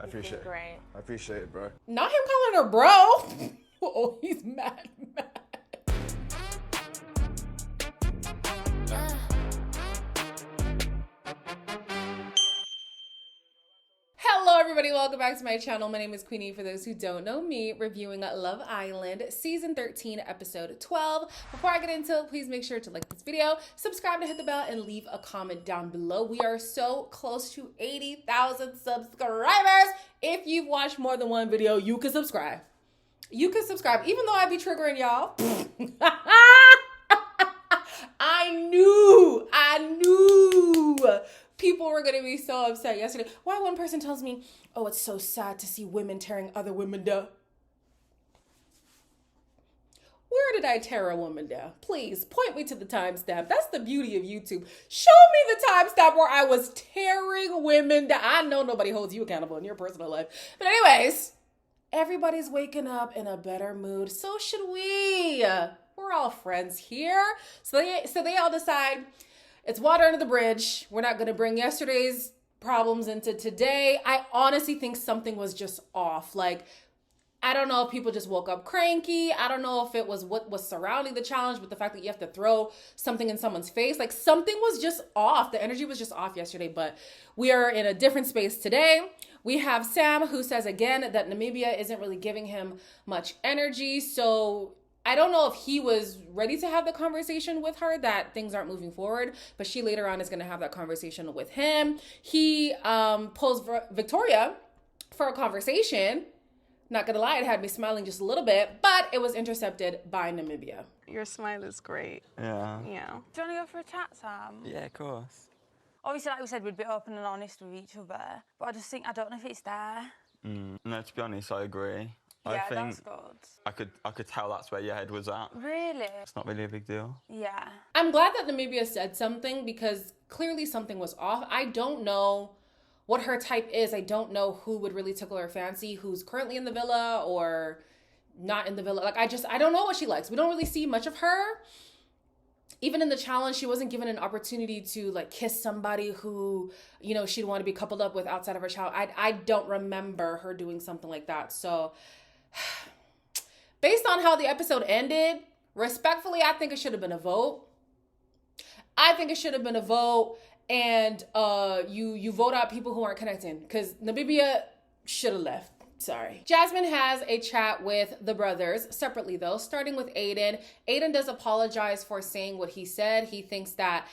I appreciate it. Great. I appreciate it, bro. Not him calling her bro. Oh, he's mad. Hello everybody, welcome back to my channel. My name is Queenie. For those who don't know me, reviewing Love Island Season 13, Episode 12. Before I get into it, please make sure to like this video, subscribe to hit the bell, and leave a comment down below. We are so close to 80,000 subscribers. If you've watched more than one video, you can subscribe. You can subscribe, even though I be triggering y'all. I knew people were going to be so upset yesterday. Why one person tells me, oh, it's so sad to see women tearing other women down. Where did I tear a woman down? Please point me to the timestamp. That's the beauty of YouTube. Show me the timestamp where I was tearing women down. I know nobody holds you accountable in your personal life. But anyways, everybody's waking up in a better mood. So should we. We're all friends here. So they all decide, it's water under the bridge. We're not going to bring yesterday's problems into today. I honestly think something was just off. Like, I don't know if people just woke up cranky. I don't know if it was what was surrounding the challenge, but the fact that you have to throw something in someone's face, like something was just off. The energy was just off yesterday, but we are in a different space today. We have Sam, who says again that Namibia isn't really giving him much energy. So I don't know if he was ready to have the conversation with her that things aren't moving forward, but she later on is going to have that conversation with him. He pulls Victoria for a conversation. Not going to lie, it had me smiling just a little bit, but it was intercepted by Namibia. Your smile is great. Yeah. Yeah. Do you want to go for a chat, Sam? Yeah, of course. Obviously, like we said, we'd be open and honest with each other, but I just think, I don't know if it's there. No, to be honest, I agree. Yeah, I think that's good. I could tell that's where your head was at. Really? It's not really a big deal. Yeah. I'm glad that Namibia said something because clearly something was off. I don't know what her type is. I don't know who would really tickle her fancy, who's currently in the villa or not in the villa. Like, I don't know what she likes. We don't really see much of her. Even in the challenge, she wasn't given an opportunity to like kiss somebody who, you know, she'd want to be coupled up with outside of her child. I don't remember her doing something like that. So based on how the episode ended, respectfully, I think it should have been a vote. I think it should have been a vote, and you vote out people who aren't connecting, because Namibia should have left. Sorry. Jasmine has a chat with the brothers separately though, starting with Aiden. Aiden does apologize for saying what he said. He thinks that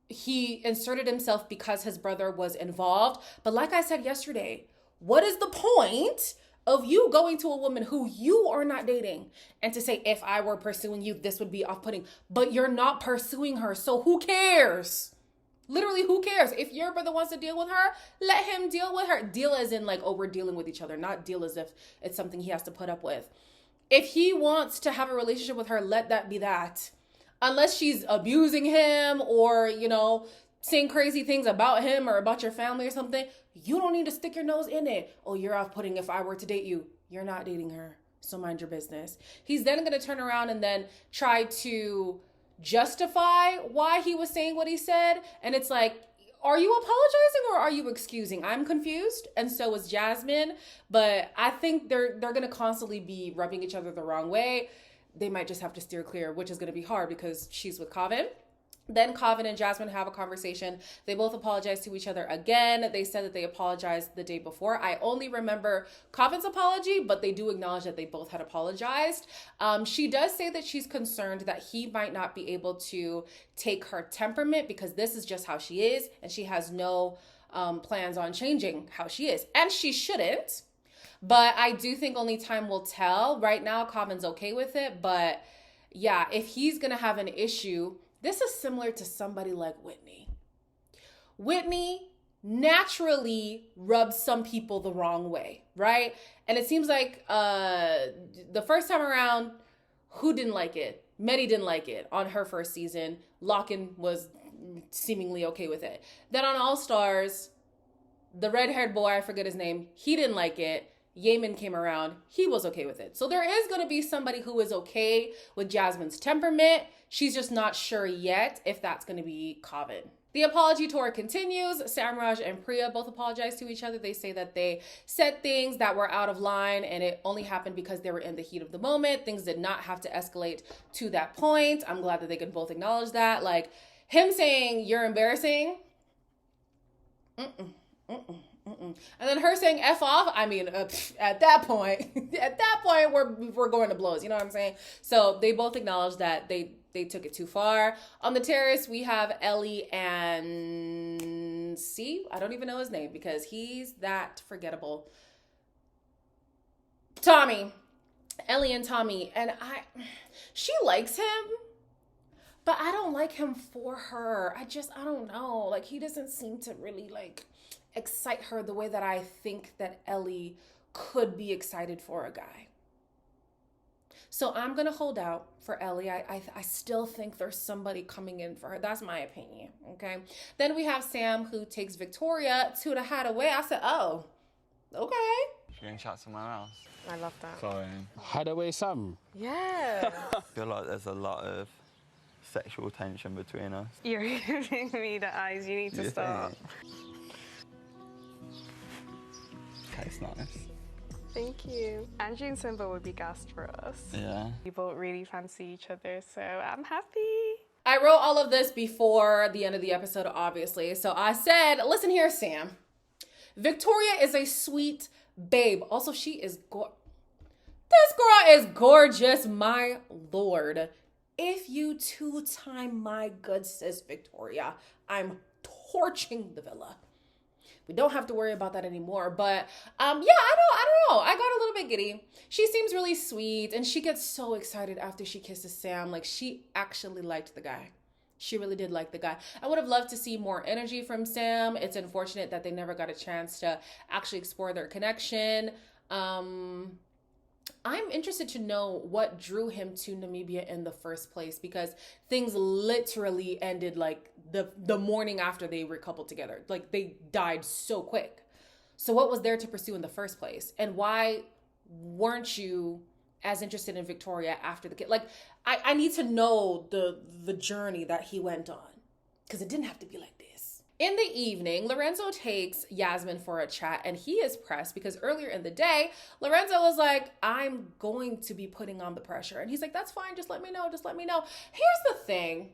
he inserted himself because his brother was involved. But like I said yesterday, what is the point of you going to a woman who you are not dating and to say, if I were pursuing you, this would be off-putting, but you're not pursuing her, so who cares? Literally, who cares? If your brother wants to deal with her, let him deal with her. Deal as in like, oh, we're dealing with each other, not deal as if it's something he has to put up with. If he wants to have a relationship with her, let that be that. Unless she's abusing him or, you know, saying crazy things about him or about your family or something, you don't need to stick your nose in it. Oh, you're off-putting. If I were to date you, you're not dating her, so mind your business. He's then going to turn around and then try to justify why he was saying what he said. And it's like, are you apologizing or are you excusing? I'm confused, and so is Jasmine. But I think they're going to constantly be rubbing each other the wrong way. They might just have to steer clear, which is going to be hard because she's with Kavin. Then Kavin and Jasmine have a conversation. They both apologize to each other again. They said that they apologized the day before. I only remember Kavin's apology, but they do acknowledge that they both had apologized. She does say that she's concerned that he might not be able to take her temperament because this is just how she is, and she has no plans on changing how she is. And she shouldn't. But I do think only time will tell. Right now, Kavin's okay with it. But yeah, if he's going to have an issue, this is similar to somebody like Whitney. Whitney naturally rubs some people the wrong way, right? And it seems like the first time around, who didn't like it? Medi didn't like it on her first season. Locken was seemingly okay with it. Then on All Stars, the red-haired boy, I forget his name, he didn't like it. Yemen came around, he was okay with it. So there is going to be somebody who is okay with Jasmine's temperament. She's just not sure yet if that's going to be Kavin. The apology tour continues. Samraj and Priya both apologize to each other. They say that they said things that were out of line and it only happened because they were in the heat of the moment. Things did not have to escalate to that point. I'm glad that they can both acknowledge that. Like him saying, "You're embarrassing." And then her saying "F off." I mean, at that point, we're going to blows. You know what I'm saying? So they both acknowledge that they took it too far. On the terrace, we have Ellie and I don't even know his name because he's that forgettable. Tommy. Ellie and Tommy. And she likes him, but I don't like him for her. I don't know. Like, he doesn't seem to really, like, excite her the way that I think that Ellie could be excited for a guy. So I'm going to hold out for Ellie. I still think there's somebody coming in for her. That's my opinion, okay? Then we have Sam, who takes Victoria to the hideaway. I said, oh, okay. Should we go and chat somewhere else? I love that. Sorry. Hideaway Sam. Yeah. I feel like there's a lot of sexual tension between us. You're giving me the eyes. You need to You stop. think? Tastes nice. Thank you. Angie and Simba would be gassed for us. Yeah. We both really fancy each other, so I'm happy. I wrote all of this before the end of the episode, obviously. So I said, listen here, Sam. Victoria is a sweet babe. Also, she is this girl is gorgeous, my lord. If you two-time my good sis Victoria, I'm torching the villa. We don't have to worry about that anymore. But yeah, I don't know. I got a little bit giddy. She seems really sweet and she gets so excited after she kisses Sam. Like, she actually liked the guy. She really did like the guy. I would have loved to see more energy from Sam. It's unfortunate that they never got a chance to actually explore their connection. I'm interested to know what drew him to Namibia in the first place, because things literally ended like the morning after they were coupled together. Like, they died so quick. So what was there to pursue in the first place? And why weren't you as interested in Victoria after the kid? Like, I need to know the journey that he went on, because it didn't have to be like this. In the evening, Lorenzo takes Yasmin for a chat, and he is pressed because earlier in the day, Lorenzo was like, I'm going to be putting on the pressure. And he's like, that's fine. Just let me know. Just let me know. Here's the thing.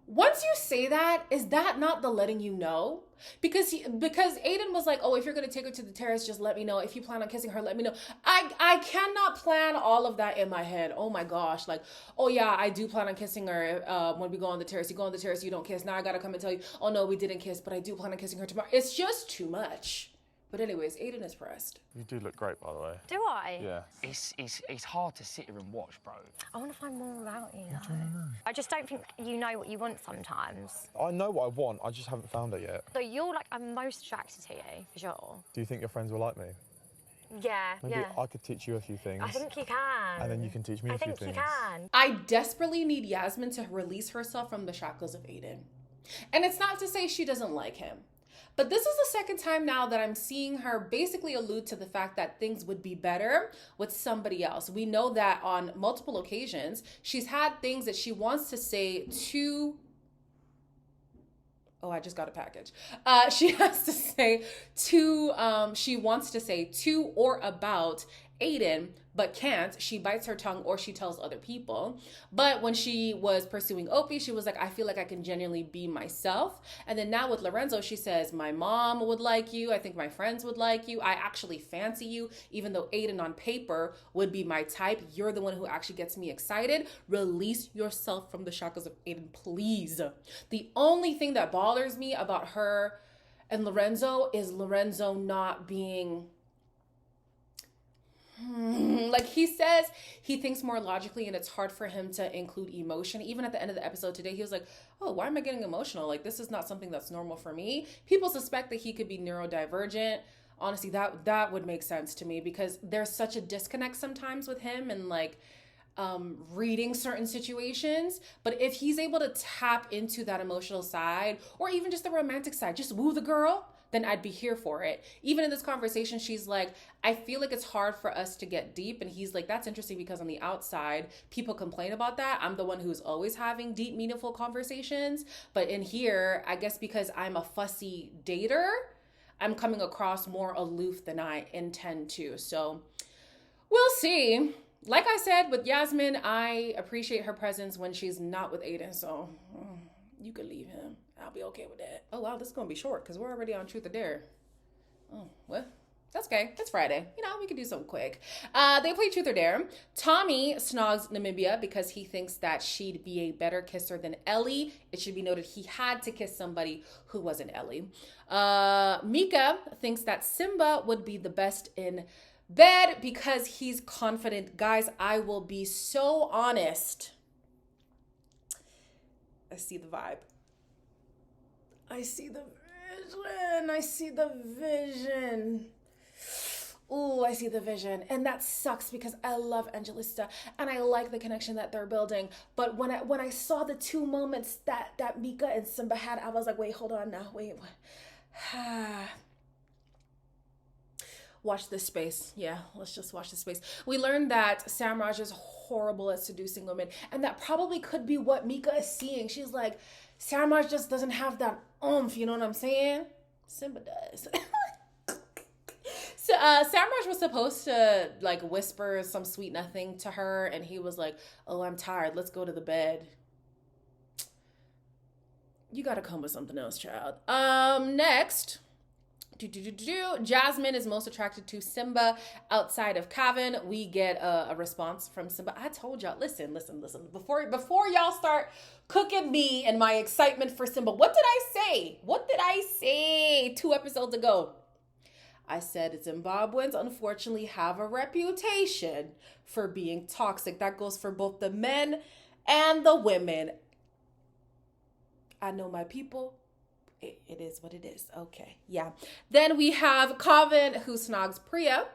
Once you say that, is that not the letting you know? Because Aiden was like, oh, if you're going to take her to the terrace, just let me know. If you plan on kissing her, let me know. I cannot plan all of that in my head. Oh my gosh. Like, oh yeah, I do plan on kissing her when we go on the terrace. You go on the terrace, you don't kiss. Now I got to come and tell you, oh no, we didn't kiss, but I do plan on kissing her tomorrow. It's just too much. But anyways, Aiden is pressed. You do look great, by the way. Do I? Yeah. It's hard to sit here and watch, bro. I want to find more about you, though. I just don't think you know what you want sometimes. I know what I want, I just haven't found it yet. So you're like, I'm most attracted to you, for sure. Do you think your friends will like me? Yeah, Maybe yeah. I could teach you a few things. I think you can. And then you can teach me a few I think things. you can. I desperately need Yasmin to release herself from the shackles of Aiden. And it's not to say she doesn't like him. But this is the second time now that I'm seeing her basically allude to the fact that things would be better with somebody else. We know that on multiple occasions, she's had things that she wants to say to... Oh, I just got a package. She has to say to... she wants to say to or about Aiden, but can't. She bites her tongue or she tells other people. But when she was pursuing Opie, she was like, I feel like I can genuinely be myself. And then now with Lorenzo, she says, my mom would like you. I think my friends would like you. I actually fancy you, even though Aiden on paper would be my type. You're the one who actually gets me excited. Release yourself from the shackles of Aiden, please. The only thing that bothers me about her and Lorenzo is Lorenzo not being... Like, he says he thinks more logically and it's hard for him to include emotion. Even at the end of the episode today, he was like, oh, why am I getting emotional? Like, this is not something that's normal for me. People suspect that he could be neurodivergent. Honestly, that would make sense to me, because there's such a disconnect sometimes with him and like reading certain situations. But if he's able to tap into that emotional side or even just the romantic side, just woo the girl, then I'd be here for it. Even in this conversation, she's like, I feel like it's hard for us to get deep. And he's like, that's interesting because on the outside, people complain about that. I'm the one who's always having deep, meaningful conversations. But in here, I guess because I'm a fussy dater, I'm coming across more aloof than I intend to. So we'll see. Like I said, with Yasmin, I appreciate her presence when she's not with Aiden. So you can leave him. I'll be okay with that. Oh, wow, this is going to be short because we're already on Truth or Dare. Oh, well, that's okay. It's Friday. You know, we can do something quick. They play Truth or Dare. Tommy snogs Namibia because he thinks that she'd be a better kisser than Ellie. It should be noted he had to kiss somebody who wasn't Ellie. Mika thinks that Simba would be the best in bed because he's confident. Guys, I will be so honest. I see the vibe. I see the vision. I see the vision. Ooh, I see the vision. And that sucks because I love Angelista and I like the connection that they're building. But when I saw the two moments that Mika and Simba had, I was like, wait, hold on now. Wait. Watch this space. Yeah, let's just watch this space. We learned that Samraj is horrible at seducing women. And that probably could be what Mika is seeing. She's like, Samraj just doesn't have that oomph, you know what I'm saying? Simba does. So Samraj was supposed to like whisper some sweet nothing to her. And he was like, oh, I'm tired. Let's go to the bed. You got to come with something else, child. Next. Jasmine is most attracted to Simba outside of Kevin. We get a response from Simba. I told y'all, listen. Before y'all start cooking me and my excitement for Simba, what did I say 2 episodes ago? I said Zimbabweans unfortunately have a reputation for being toxic. That goes for both the men and the women. I know my people. It is what it is. Okay. Yeah. Then we have Kavin who snogs Priya.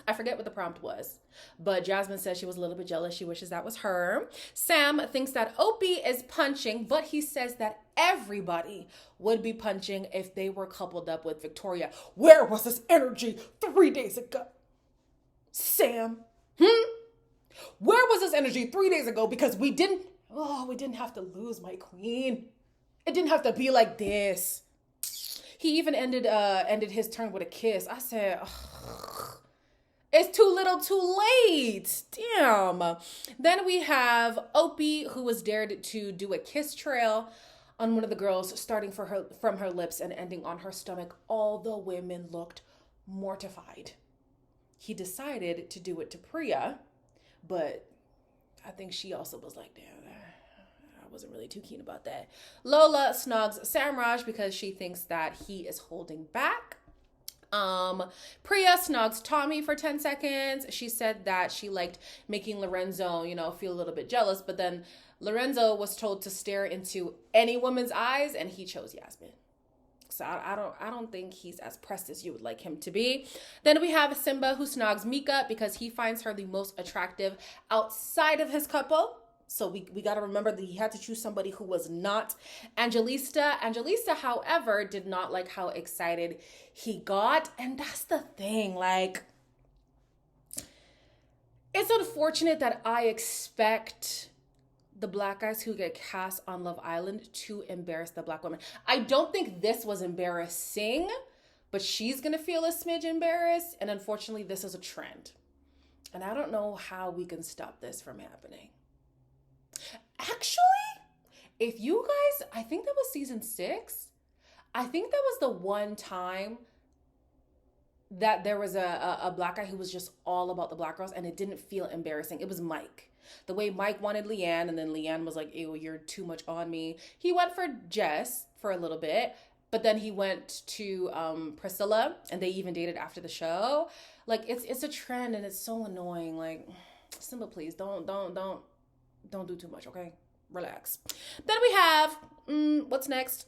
I forget what the prompt was, but Jasmine says she was a little bit jealous. She wishes that was her. Sam thinks that Opie is punching, but he says that everybody would be punching if they were coupled up with Victoria. Where was this energy 3 days ago? Sam? Where was this energy 3 days ago? Because we didn't have to lose, my queen. It didn't have to be like this. He even ended his turn with a kiss. I said, ugh, it's too little too late. Damn. Then we have Opie, who was dared to do a kiss trail on one of the girls, starting from her lips and ending on her stomach. All the women looked mortified. He decided to do it to Priya, but I think she also was like, damn, I wasn't really too keen about that. Lola snogs Samraj because she thinks that he is holding back. Priya snogs Tommy for 10 seconds. She said that she liked making Lorenzo, feel a little bit jealous, but then Lorenzo was told to stare into any woman's eyes and he chose Yasmin. So I don't think he's as pressed as you would like him to be. Then we have Simba who snogs Mika because he finds her the most attractive outside of his couple. So we got to remember that he had to choose somebody who was not Angelista. Angelista, however, did not like how excited he got. And that's the thing. Like, it's unfortunate that I expect the black guys who get cast on Love Island to embarrass the black woman. I don't think this was embarrassing, but she's going to feel a smidge embarrassed. And unfortunately, this is a trend. And I don't know how we can stop this from happening. Actually, if you guys, I think that was season 6. I think that was the one time that there was a black guy who was just all about the black girls and it didn't feel embarrassing. It was Mike. The way Mike wanted Leanne and then Leanne was like, ew, you're too much on me. He went for Jess for a little bit, but then he went to Priscilla and they even dated after the show. Like, it's a trend and it's so annoying. Like, Simba, please don't do too much, okay? Relax. Then we have, what's next?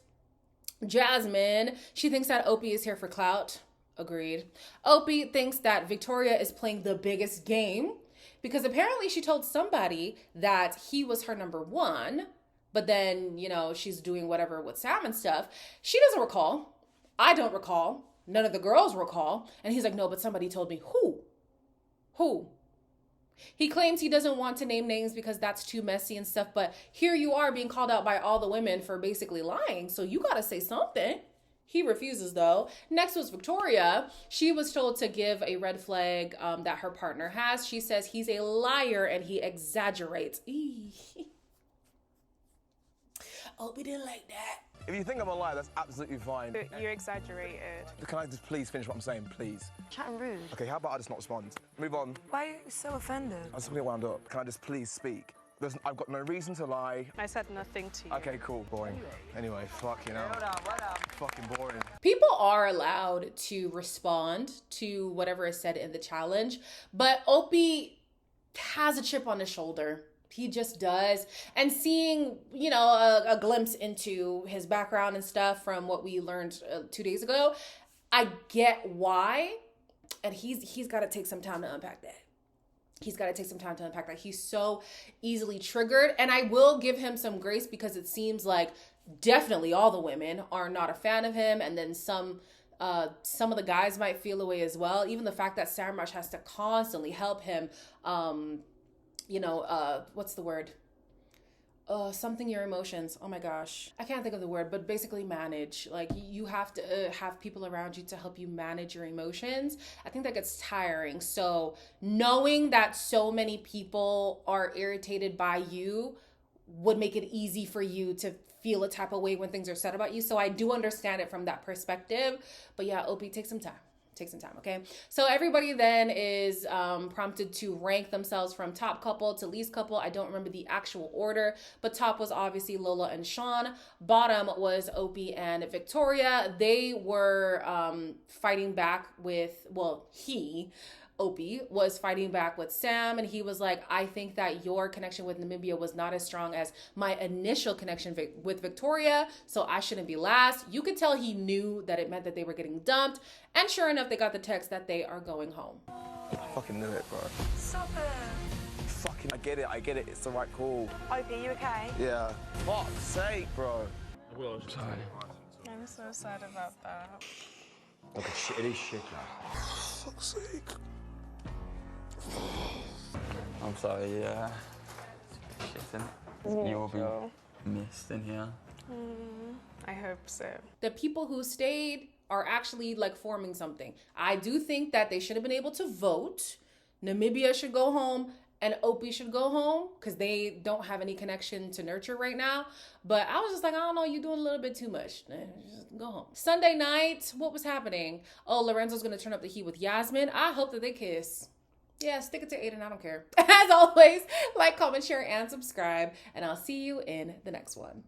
Jasmine. She thinks that Opie is here for clout. Agreed. Opie thinks that Victoria is playing the biggest game because apparently she told somebody that he was her number 1, but then, she's doing whatever with Sam and stuff. She doesn't recall. I don't recall. None of the girls recall. And he's like, no, but somebody told me. Who? He claims he doesn't want to name names because that's too messy and stuff. But here you are being called out by all the women for basically lying. So you got to say something. He refuses, though. Next was Victoria. She was told to give a red flag that her partner has. She says he's a liar and he exaggerates. Oh, we didn't like that. If you think I'm a liar, that's absolutely fine. You exaggerated. Can I just please finish what I'm saying, please? Chatting rude. Okay, how about I just not respond? Move on. Why are you so offended? I'm just gonna get wound up. Can I just please speak? I've got no reason to lie. I said nothing to you. Okay, cool. Boring. Anyway, fucking hell. Fucking boring. People are allowed to respond to whatever is said in the challenge, but Opie has a chip on his shoulder. He just does. And seeing, you know, a glimpse into his background and stuff from what we learned 2 days ago, I get why. And he's got to take some time to unpack that. He's got to take some time to unpack that. He's so easily triggered. And I will give him some grace because it seems like definitely all the women are not a fan of him. And then some of the guys might feel away as well. Even the fact that Saramash has to constantly help him, what's the word? Something your emotions. Oh my gosh. I can't think of the word, but basically manage. Like you have to have people around you to help you manage your emotions. I think that gets tiring. So knowing that so many people are irritated by you would make it easy for you to feel a type of way when things are said about you. So I do understand it from that perspective. But yeah, Opie, take some time. Take some time, okay? So everybody then is prompted to rank themselves from top couple to least couple. I don't remember the actual order, but top was obviously Lola and Sean. Bottom was Opie and Victoria. They were fighting back with, Opie was fighting back with Sam, and he was like, I think that your connection with Namibia was not as strong as my initial connection with Victoria, so I shouldn't be last. You could tell he knew that it meant that they were getting dumped, and sure enough, they got the text that they are going home. I fucking knew it, bro. Stop it. Fucking, I get it. It's the right call. Opie, you okay? Yeah. Fuck's sake, bro. I'm sorry. I'm so sad about that. Look, it is shit now. Fuck's sake. I'm sorry, yeah. Shit, innit? You'll be missed in here. I hope so. The people who stayed are actually like forming something. I do think that they should have been able to vote. Namibia should go home and Opie should go home because they don't have any connection to nurture right now. But I was just like, I don't know, you're doing a little bit too much. Just go home. Sunday night, what was happening? Oh, Lorenzo's going to turn up the heat with Yasmin. I hope that they kiss. Yeah, stick it to Aiden. I don't care. As always, like, comment, share, and subscribe. And I'll see you in the next one.